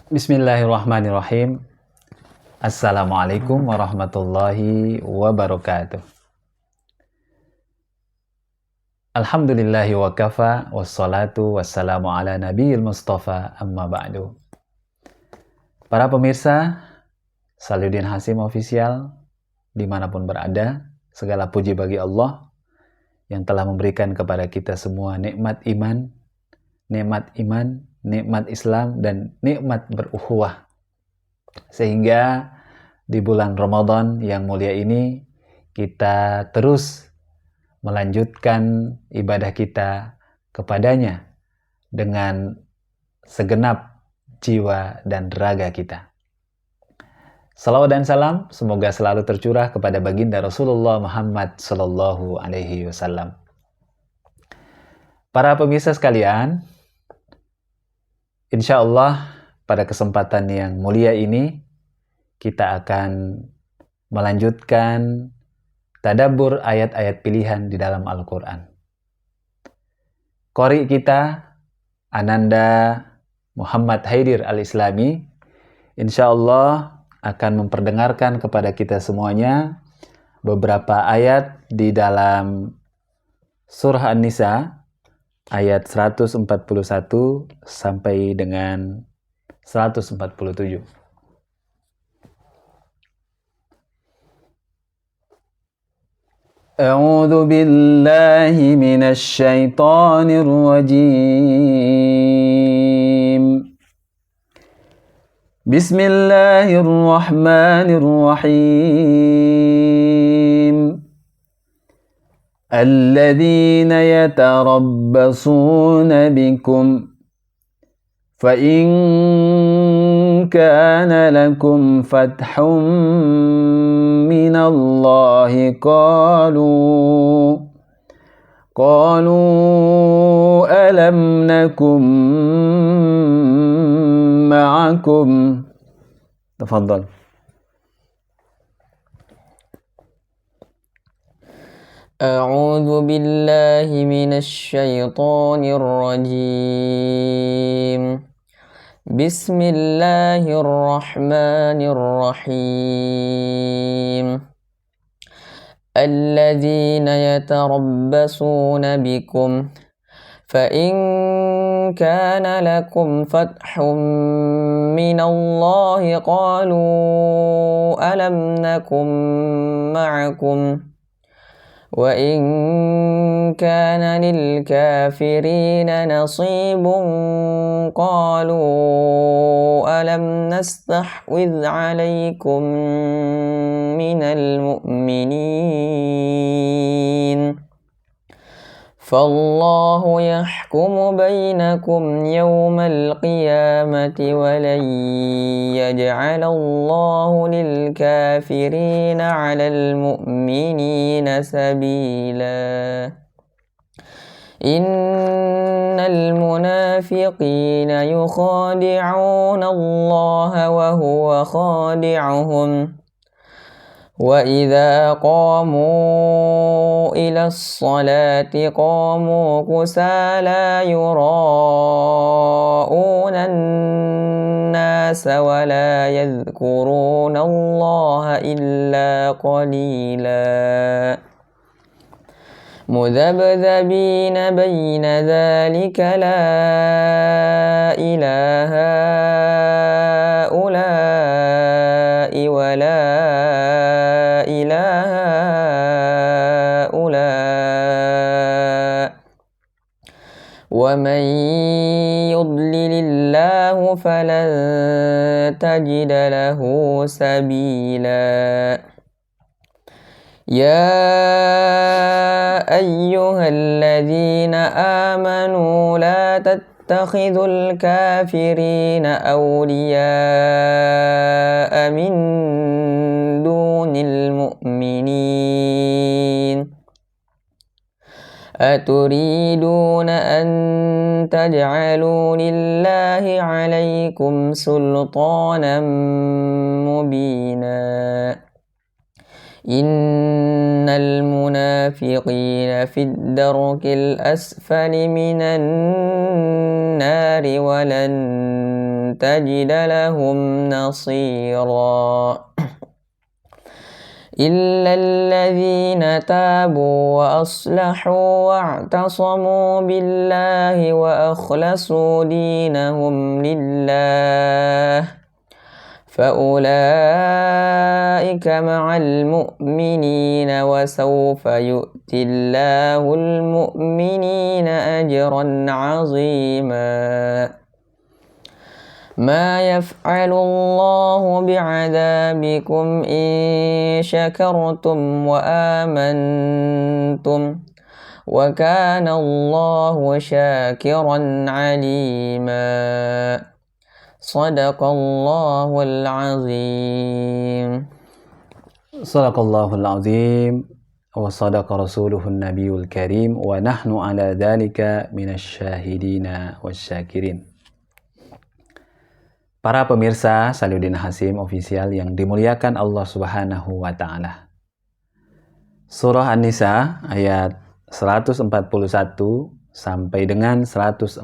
Bismillahirrahmanirrahim. Assalamualaikum warahmatullahi wabarakatuh. Alhamdulillahi wa kafa, wassalatu wassalamu ala nabiyil mustafa, amma ba'du. Para pemirsa Salyudin Hasim Official dimanapun berada, segala puji bagi Allah yang telah memberikan kepada kita semua nikmat iman, nikmat Islam, dan nikmat berukhuwah. Sehingga di bulan Ramadan yang mulia ini kita terus melanjutkan ibadah kita kepadanya dengan segenap jiwa dan raga kita. Salawat dan salam semoga selalu tercurah kepada baginda Rasulullah Muhammad Sallallahu Alaihi Wasallam. Para pemirsa sekalian, insya Allah pada kesempatan yang mulia ini kita akan melanjutkan tadabbur ayat-ayat pilihan di dalam Al-Quran. Qori kita, Ananda Muhammad Haidir Al-Islami, insya Allah akan memperdengarkan kepada kita semuanya beberapa ayat di dalam Surah An-Nisa, ayat 141 sampai dengan 147. A'udzu billahi minasy syaithanir rajim. Bismillahirrahmanirrahim. Alladzina yatarabbasuna bikum فَإِنْ كَانَ لَكُمْ فَتْحٌ مِّنَ اللَّهِ قَالُوا أَلَمْ نَكُنْ مَعَكُمْ. تفضل. أعوذ بالله من الشيطان الرجيم. بسم الله الرحمن الرحيم. الذين يتربصون بكم فإن كان لكم فتح من الله قالوا ألم نكن معكم وإن كان للكافرين نصيب قالوا ألم نستحوذ عليكم من المؤمنين فالله يحكم بينكم يوم القيامة ولن يجعل الله للكافرين على المؤمنين سبيلا. إن المنافقين يخادعون الله وهو خادعهم وإذا قاموا إلى الصلاة قاموا كسالى يراءون الناس ولا يذكرون الله إلا قليلا مذبذبين بين ذلك لا إله هؤلاء ولا إله هؤلاء ومن يضلل الله فلن تجد له سبيلا. يا أيها الذين آمنوا لا تتخذوا الكافرين أولياء من دون المؤمنين أتريدون أن تجعلوا لله عليكم سلطانا مبينا إن المنافقين في الدرك الأسفل من النار النار ولن تجد لهم نصيرا إلا الذين تابوا وأصلحوا واعتصموا بالله وأخلصوا دينهم لله فأولئك مع المؤمنين وسوف يؤتي الله المؤمنين أجرا عظيما ما يفعل الله بعذابكم إن شكرتم وآمنتم وكان الله شاكرا عليما صدق الله العظيم Sadaqallahul azim wa sadaqa rasuluhun nabiyul karim wa nahnu ala dhalika minasyahidina wasyakirin. Para pemirsa Salyudin Hasim Official yang dimuliakan Allah Subhanahu wa Ta'ala. Surah An-Nisa ayat 141 sampai dengan 147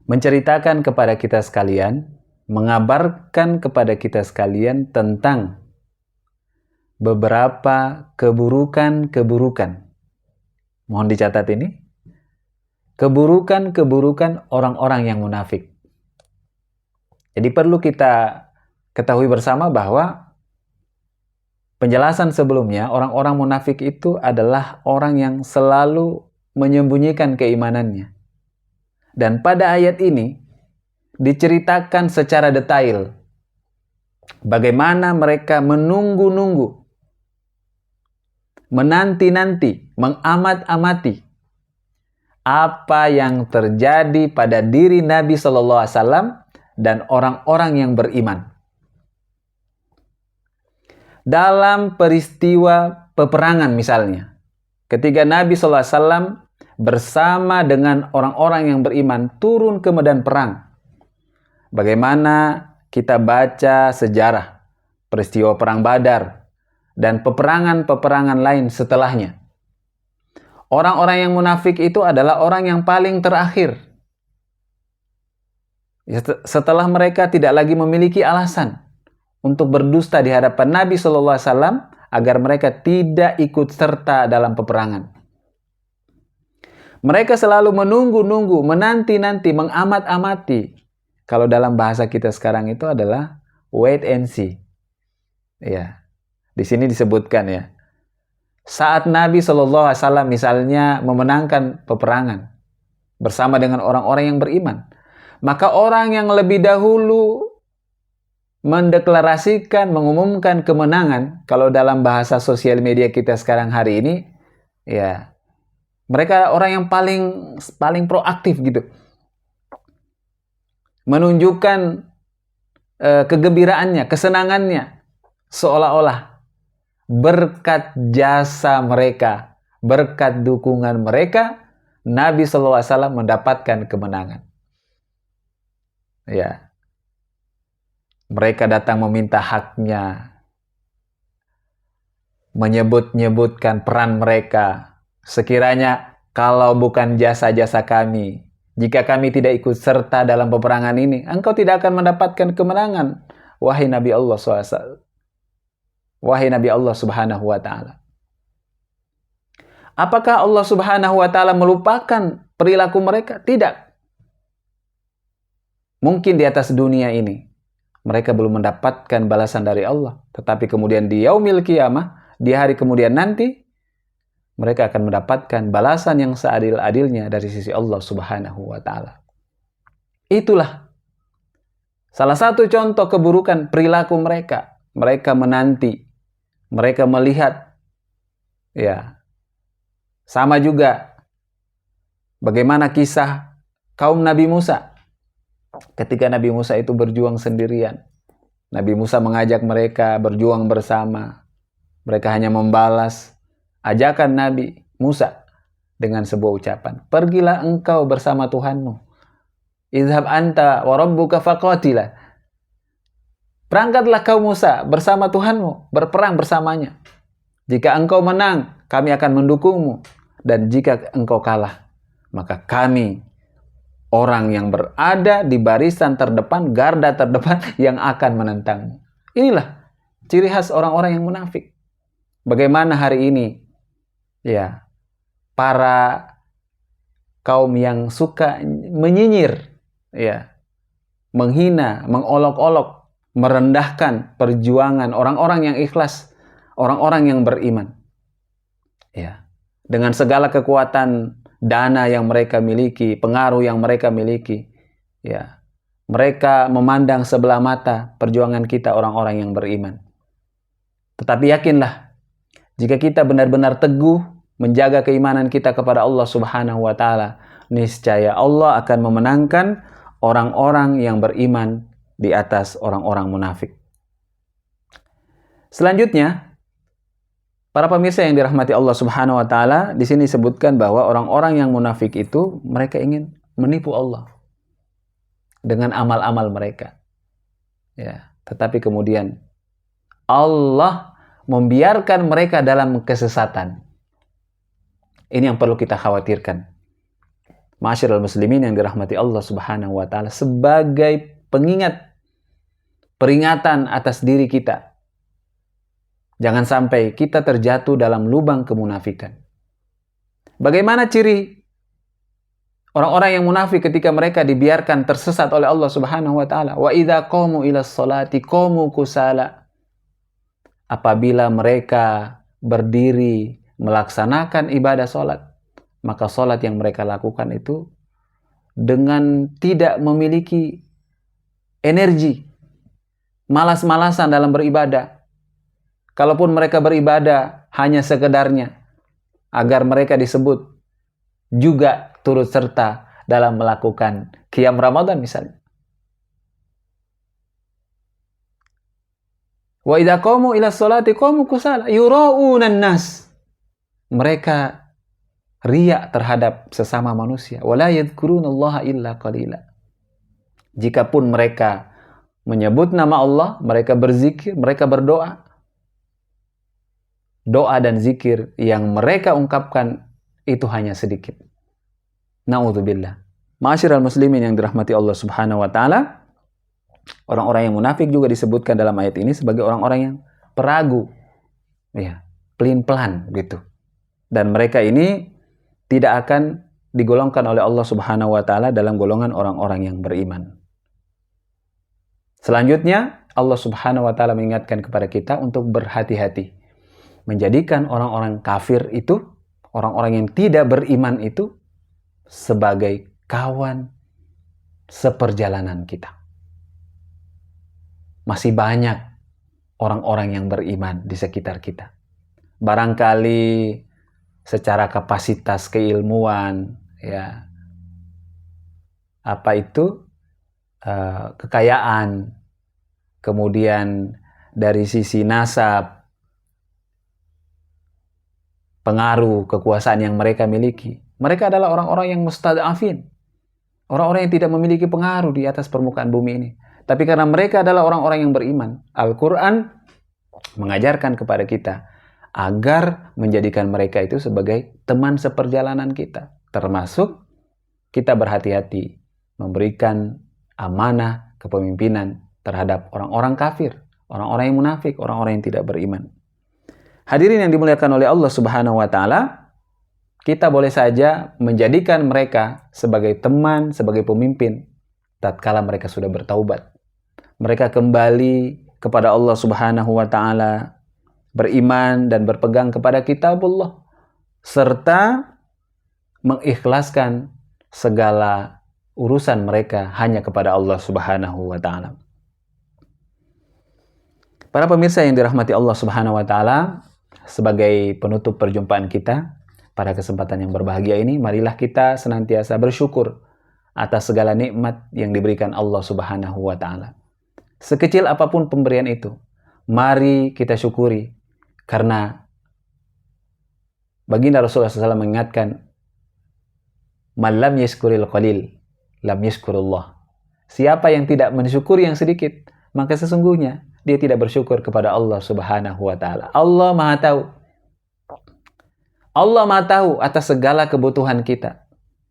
menceritakan kepada kita sekalian, mengabarkan kepada kita sekalian tentang beberapa keburukan-keburukan. Mohon dicatat ini. Keburukan-keburukan orang-orang yang munafik. Jadi perlu kita ketahui bersama bahwa penjelasan sebelumnya, orang-orang munafik itu adalah orang yang selalu menyembunyikan keimanannya. Dan pada ayat ini diceritakan secara detail bagaimana mereka menunggu-nunggu, menanti-nanti, mengamat-amati apa yang terjadi pada diri Nabi Shallallahu Alaihi Wasallam dan orang-orang yang beriman. Dalam peristiwa peperangan misalnya, ketika Nabi Shallallahu Alaihi Wasallam bersama dengan orang-orang yang beriman turun ke medan perang, bagaimana kita baca sejarah peristiwa perang Badar dan peperangan-peperangan lain setelahnya. Orang-orang yang munafik itu adalah orang yang paling terakhir. Setelah mereka tidak lagi memiliki alasan untuk berdusta di hadapan Nabi Shallallahu Alaihi Wasallam agar mereka tidak ikut serta dalam peperangan. Mereka selalu menunggu-nunggu, menanti-nanti, mengamat-amati. Kalau dalam bahasa kita sekarang itu adalah wait and see. Ya, di sini disebutkan ya. Saat Nabi Shallallahu Alaihi Wasallam misalnya memenangkan peperangan bersama dengan orang-orang yang beriman, maka orang yang lebih dahulu mendeklarasikan, mengumumkan kemenangan, kalau dalam bahasa sosial media kita sekarang hari ini, ya mereka orang yang paling proaktif gitu, menunjukkan kegembiraannya, kesenangannya, seolah-olah berkat jasa mereka, berkat dukungan mereka, Nabi Shallallahu Alaihi Wasallam mendapatkan kemenangan. Ya, mereka datang meminta haknya, menyebut-nyebutkan peran mereka. Sekiranya kalau bukan jasa-jasa kami, jika kami tidak ikut serta dalam peperangan ini, engkau tidak akan mendapatkan kemenangan, wahai Nabi Allah SAW. Wahai Nabi Allah Subhanahu wa Ta'ala. Apakah Allah Subhanahu wa Ta'ala melupakan perilaku mereka? Tidak. Mungkin di atas dunia ini mereka belum mendapatkan balasan dari Allah, tetapi kemudian di yaumil qiyamah, di hari kemudian nanti, mereka akan mendapatkan balasan yang seadil-adilnya dari sisi Allah Subhanahu wa Ta'ala. Itulah salah satu contoh keburukan perilaku mereka. Mereka menanti, mereka melihat, ya. Sama juga bagaimana kisah kaum Nabi Musa. Ketika Nabi Musa itu berjuang sendirian, Nabi Musa mengajak mereka berjuang bersama. Mereka hanya membalas ajakan Nabi Musa dengan sebuah ucapan, pergilah engkau bersama Tuhanmu. Izhab anta wa rabbuka faqatila. Berangkatlah kau Musa bersama Tuhanmu, berperang bersamanya. Jika engkau menang, kami akan mendukungmu. Dan jika engkau kalah, maka kami orang yang berada di barisan terdepan, garda terdepan yang akan menentangmu. Inilah ciri khas orang-orang yang munafik. Bagaimana hari ini ya para kaum yang suka menyinyir, ya, menghina, mengolok-olok, merendahkan perjuangan orang-orang yang ikhlas, orang-orang yang beriman. Ya. Dengan segala kekuatan dana yang mereka miliki, pengaruh yang mereka miliki, ya. Mereka memandang sebelah mata perjuangan kita orang-orang yang beriman. Tetapi yakinlah, jika kita benar-benar teguh menjaga keimanan kita kepada Allah Subhanahu wa taala, niscaya Allah akan memenangkan orang-orang yang beriman di atas orang-orang munafik. Selanjutnya, para pemirsa yang dirahmati Allah Subhanahu wa taala, di sini disebutkan bahwa orang-orang yang munafik itu mereka ingin menipu Allah dengan amal-amal mereka. Ya, tetapi kemudian Allah membiarkan mereka dalam kesesatan. Ini yang perlu kita khawatirkan. Ma'asyiral muslimin yang dirahmati Allah Subhanahu wa taala, sebagai pengingat, peringatan atas diri kita. Jangan sampai kita terjatuh dalam lubang kemunafikan. Bagaimana ciri orang-orang yang munafik ketika mereka dibiarkan tersesat oleh Allah Subhanahu wa taala? Wa idza qamu ila sholati qamu kusala. Apabila mereka berdiri melaksanakan ibadah salat, maka salat yang mereka lakukan itu dengan tidak memiliki energi, malas-malasan dalam beribadah. Kalaupun mereka beribadah hanya sekedarnya, agar mereka disebut juga turut serta dalam melakukan qiyam Ramadan misalnya. Wa idza qamu ila sholati qamu kusala yura'unan nas. Mereka riya terhadap sesama manusia. Wa la yadhkurunallaha illa qalila. Jikapun mereka menyebut nama Allah, mereka berzikir, mereka berdoa, doa dan zikir yang mereka ungkapkan itu hanya sedikit. Na'udzubillah. Ma'asyiral muslimin yang dirahmati Allah Subhanahu wa taala, orang-orang yang munafik juga disebutkan dalam ayat ini sebagai orang-orang yang peragu. Ya, pelin-pelan gitu. Dan mereka ini tidak akan digolongkan oleh Allah Subhanahu wa taala dalam golongan orang-orang yang beriman. Selanjutnya, Allah Subhanahu wa taala mengingatkan kepada kita untuk berhati-hati. Menjadikan orang-orang kafir itu, orang-orang yang tidak beriman itu sebagai kawan seperjalanan kita. Masih banyak orang-orang yang beriman di sekitar kita. Barangkali secara kapasitas keilmuan, ya, kekayaan, kemudian dari sisi nasab, pengaruh, kekuasaan yang mereka miliki. Mereka adalah orang-orang yang mustad'afin, orang-orang yang tidak memiliki pengaruh di atas permukaan bumi ini. Tapi karena mereka adalah orang-orang yang beriman, Al-Quran mengajarkan kepada kita agar menjadikan mereka itu sebagai teman seperjalanan kita. Termasuk kita berhati-hati memberikan amanah kepemimpinan terhadap orang-orang kafir, orang-orang yang munafik, orang-orang yang tidak beriman. Hadirin yang dimuliakan oleh Allah Subhanahu wa taala, kita boleh saja menjadikan mereka sebagai teman, sebagai pemimpin tatkala mereka sudah bertaubat. Mereka kembali kepada Allah Subhanahu wa taala, beriman dan berpegang kepada kitabullah, serta mengikhlaskan segala urusan mereka hanya kepada Allah Subhanahu wa taala. Para pemirsa yang dirahmati Allah Subhanahu wa taala, sebagai penutup perjumpaan kita pada kesempatan yang berbahagia ini, marilah kita senantiasa bersyukur atas segala nikmat yang diberikan Allah Subhanahu wa taala. Sekecil apapun pemberian itu, mari kita syukuri, karena baginda Rasulullah SAW mengingatkan, "Man lam yashkuril qalil, lam yashkurullah." Siapa yang tidak mensyukuri yang sedikit, maka sesungguhnya dia tidak bersyukur kepada Allah Subhanahu wa taala. Allah Maha tahu. Allah Maha tahu atas segala kebutuhan kita.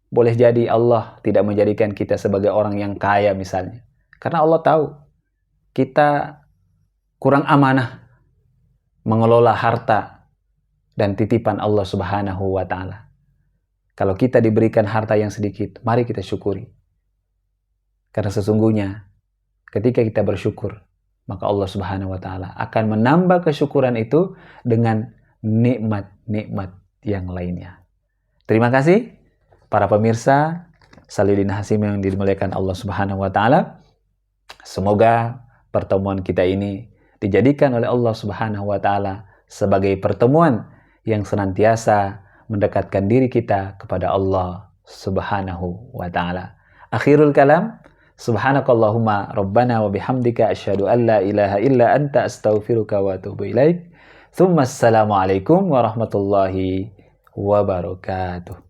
boleh jadi Allah tidak menjadikan kita sebagai orang yang kaya misalnya. Karena Allah tahu kita kurang amanah mengelola harta dan titipan Allah Subhanahu wa Ta'ala. Kalau kita diberikan harta yang sedikit, mari kita syukuri. Karena sesungguhnya ketika kita bersyukur, maka Allah Subhanahu wa Ta'ala akan menambah kesyukuran itu dengan nikmat-nikmat yang lainnya. Terima kasih para pemirsa Saladin Hasim yang dimuliakan Allah Subhanahu wa Ta'ala. Semoga pertemuan kita ini dijadikan oleh Allah Subhanahu wa Ta'ala sebagai pertemuan yang senantiasa mendekatkan diri kita kepada Allah Subhanahu wa Ta'ala. Akhirul kalam, subhanakallahumma rabbana wa bihamdika asyhadu an la ilaha illa anta astaghfiruka wa atubu ilaik. Tsumma assalamu alaikum warahmatullahi wabarakatuh.